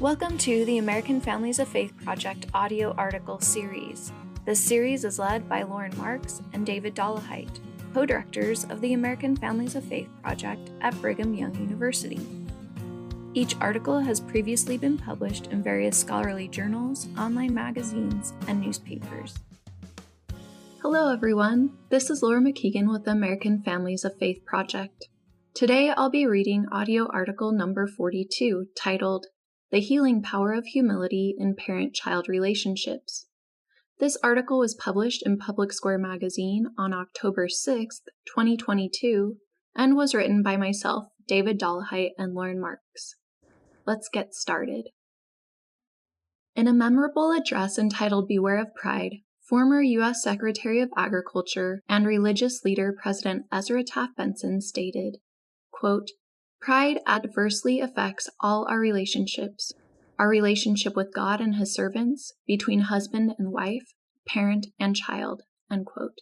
Welcome to the American Families of Faith Project audio article series. This series is led by Lauren Marks and David Dollahite, co-directors of the American Families of Faith Project at Brigham Young University. Each article has previously been published in various scholarly journals, online magazines, and newspapers. Hello everyone, this is Laura McKeighen with the American Families of Faith Project. Today I'll be reading audio article number 42, titled The Healing Power of Humility in Parent-Child Relationships. This article was published in Public Square magazine on October 6, 2022, and was written by myself, David Dollahite, and Lauren Marks. Let's get started. In a memorable address entitled Beware of Pride, former U.S. Secretary of Agriculture and religious leader President Ezra Taft Benson stated, quote, "Pride adversely affects all our relationships, our relationship with God and His servants, between husband and wife, parent and child." End quote.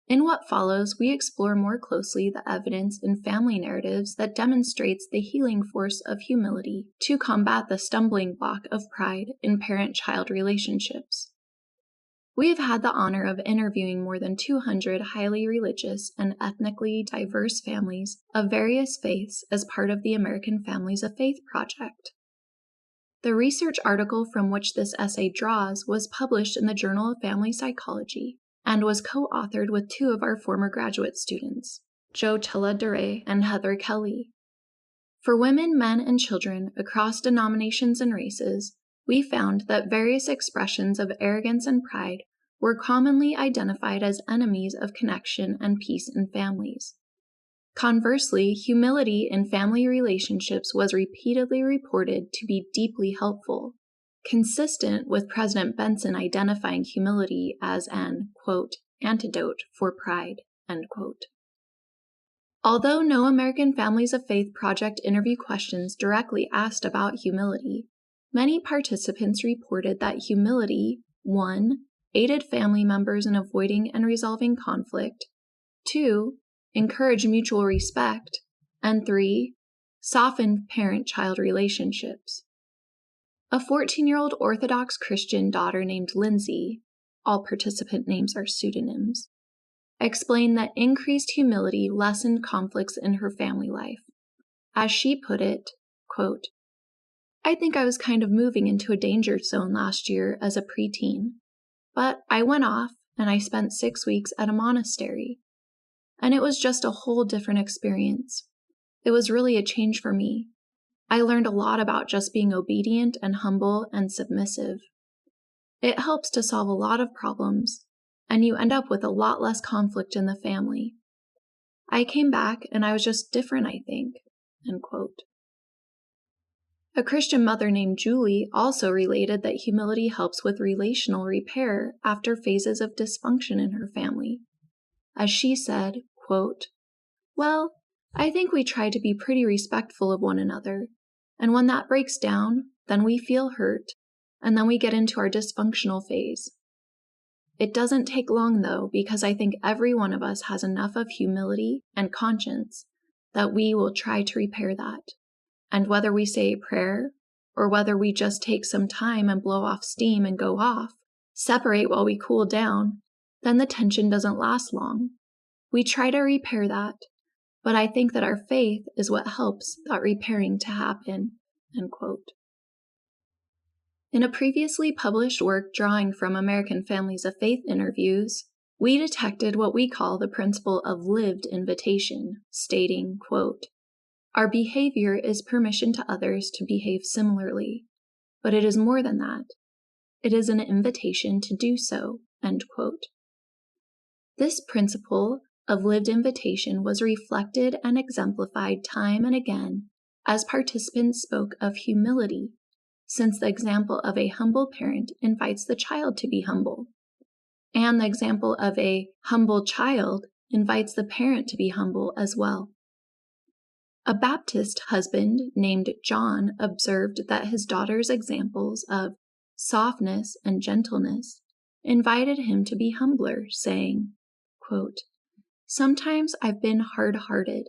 In what follows, we explore more closely the evidence in family narratives that demonstrates the healing force of humility to combat the stumbling block of pride in parent-child relationships. We have had the honor of interviewing more than 200 highly religious and ethnically diverse families of various faiths as part of the American Families of Faith Project. The research article from which this essay draws was published in the Journal of Family Psychology and was co-authored with two of our former graduate students, Jo Tella-Duray and Heather Kelly. For women, men, and children across denominations and races, we found that various expressions of arrogance and pride were commonly identified as enemies of connection and peace in families. Conversely, humility in family relationships was repeatedly reported to be deeply helpful, consistent with President Benson identifying humility as an, quote, antidote for pride, end quote. Although no American Families of Faith Project interview questions directly asked about humility, many participants reported that humility, 1, aided family members in avoiding and resolving conflict, 2, encouraged mutual respect, and 3, softened parent-child relationships. A 14-year-old Orthodox Christian daughter named Lindsay, all participant names are pseudonyms, explained that increased humility lessened conflicts in her family life. As she put it, quote, "I think I was kind of moving into a danger zone last year as a preteen, but I went off and I spent 6 weeks at a monastery, and it was just a whole different experience. It was really a change for me. I learned a lot about just being obedient and humble and submissive. It helps to solve a lot of problems, and you end up with a lot less conflict in the family. I came back and I was just different, I think." End quote. A Christian mother named Julie also related that humility helps with relational repair after phases of dysfunction in her family. As she said, quote, "Well, I think we try to be pretty respectful of one another, and when that breaks down, then we feel hurt, and then we get into our dysfunctional phase. It doesn't take long, though, because I think every one of us has enough of humility and conscience that we will try to repair that. And whether we say a prayer, or whether we just take some time and blow off steam and go off, separate while we cool down, then the tension doesn't last long. We try to repair that, but I think that our faith is what helps that repairing to happen." End quote. In a previously published work drawing from American Families of Faith interviews, we detected what we call the principle of lived invitation, stating, quote, "Our behavior is permission to others to behave similarly, but it is more than that. It is an invitation to do so." End quote. This principle of lived invitation was reflected and exemplified time and again as participants spoke of humility, since the example of a humble parent invites the child to be humble, and the example of a humble child invites the parent to be humble as well. A Baptist husband named John observed that his daughter's examples of softness and gentleness invited him to be humbler, saying, quote, "Sometimes I've been hard-hearted,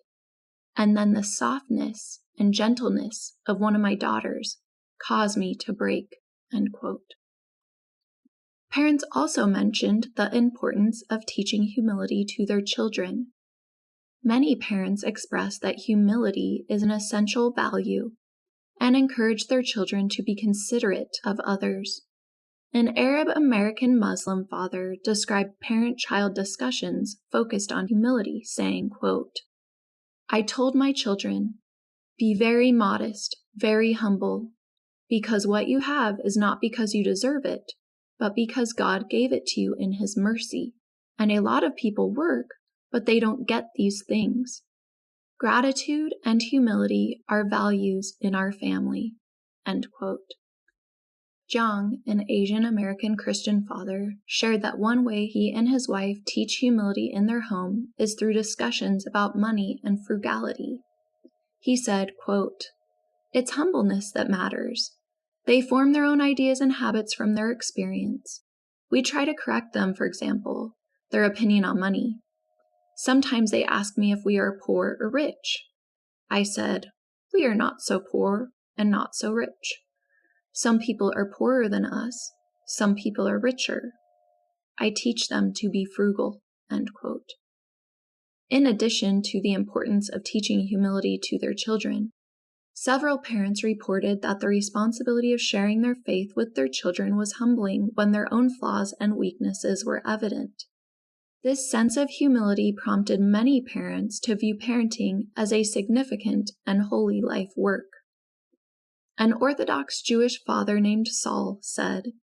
and then the softness and gentleness of one of my daughters cause me to break, end quote. Parents also mentioned the importance of teaching humility to their children. Many parents express that humility is an essential value and encourage their children to be considerate of others. An Arab American Muslim father described parent-child discussions focused on humility, saying, quote, "I told my children, be very modest, very humble, because what you have is not because you deserve it, but because God gave it to you in His mercy. And a lot of people work, but they don't get these things. Gratitude and humility are values in our family." End quote. Jiang, an Asian American Christian father, shared that one way he and his wife teach humility in their home is through discussions about money and frugality. He said, quote, "It's humbleness that matters. They form their own ideas and habits from their experience. We try to correct them, for example, their opinion on money. Sometimes they ask me if we are poor or rich. I said, we are not so poor and not so rich. Some people are poorer than us. Some people are richer. I teach them to be frugal." End quote. In addition to the importance of teaching humility to their children, several parents reported that the responsibility of sharing their faith with their children was humbling when their own flaws and weaknesses were evident. This sense of humility prompted many parents to view parenting as a significant and holy life work. An Orthodox Jewish father named Saul said,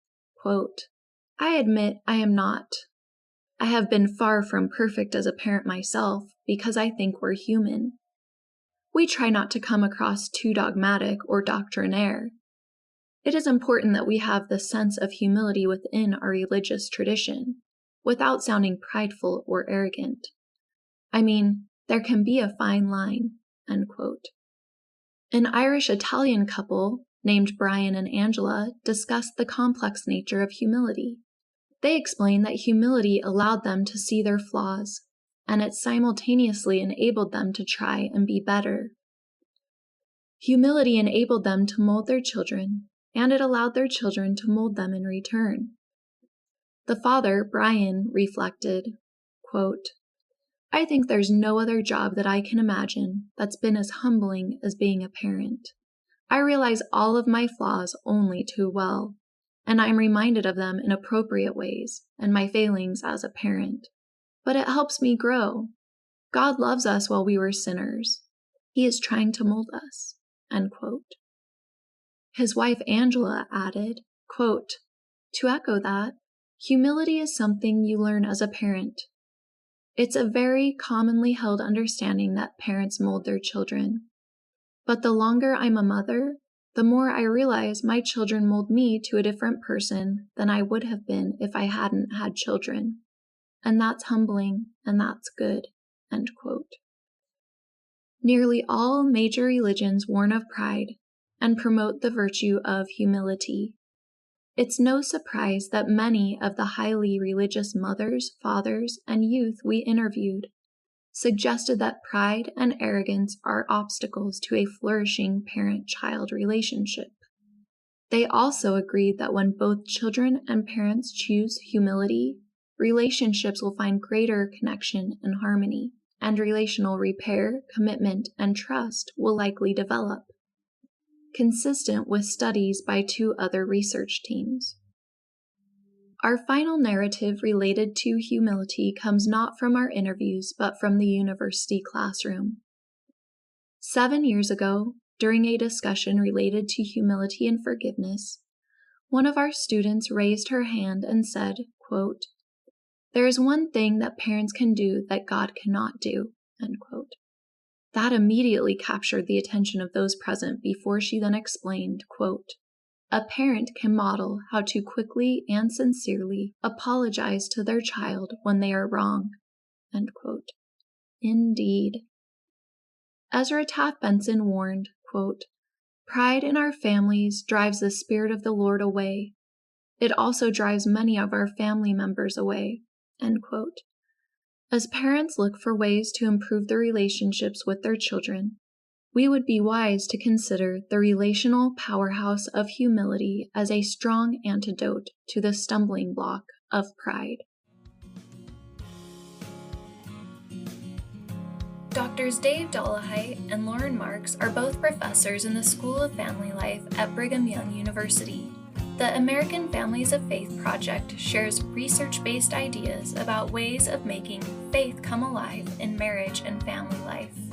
quote, "I admit I am not. I have been far from perfect as a parent myself because I think we're human. We try not to come across too dogmatic or doctrinaire. It is important that we have the sense of humility within our religious tradition, without sounding prideful or arrogant. I mean, there can be a fine line." End quote. An Irish-Italian couple named Brian and Angela discussed the complex nature of humility. They explained that humility allowed them to see their flaws, and it simultaneously enabled them to try and be better. Humility enabled them to mold their children, and it allowed their children to mold them in return. The father, Brian, reflected, quote, "I think there's no other job that I can imagine that's been as humbling as being a parent. I realize all of my flaws only too well, and I'm reminded of them in appropriate ways and my failings as a parent. But it helps me grow. God loves us while we were sinners. He is trying to mold us." End quote. His wife Angela added, quote, "To echo that, humility is something you learn as a parent. It's a very commonly held understanding that parents mold their children. But the longer I'm a mother, the more I realize my children mold me to a different person than I would have been if I hadn't had children. And that's humbling, and that's good." End quote. Nearly all major religions warn of pride and promote the virtue of humility. It's no surprise that many of the highly religious mothers, fathers, and youth we interviewed suggested that pride and arrogance are obstacles to a flourishing parent-child relationship. They also agreed that when both children and parents choose humility, relationships will find greater connection and harmony, and relational repair, commitment, and trust will likely develop, consistent with studies by 2 other research teams. Our final narrative related to humility comes not from our interviews, but from the university classroom. 7 years ago, during a discussion related to humility and forgiveness, one of our students raised her hand and said, quote, "There is one thing that parents can do that God cannot do." End quote. That immediately captured the attention of those present before she then explained, quote, "A parent can model how to quickly and sincerely apologize to their child when they are wrong." End quote. Indeed. Ezra Taft Benson warned, quote, "Pride in our families drives the Spirit of the Lord away. It also drives many of our family members away." End quote. As parents look for ways to improve their relationships with their children, we would be wise to consider the relational powerhouse of humility as a strong antidote to the stumbling block of pride. Drs. Dave Dollahite and Lauren Marks are both professors in the School of Family Life at Brigham Young University. The American Families of Faith Project shares research-based ideas about ways of making faith come alive in marriage and family life.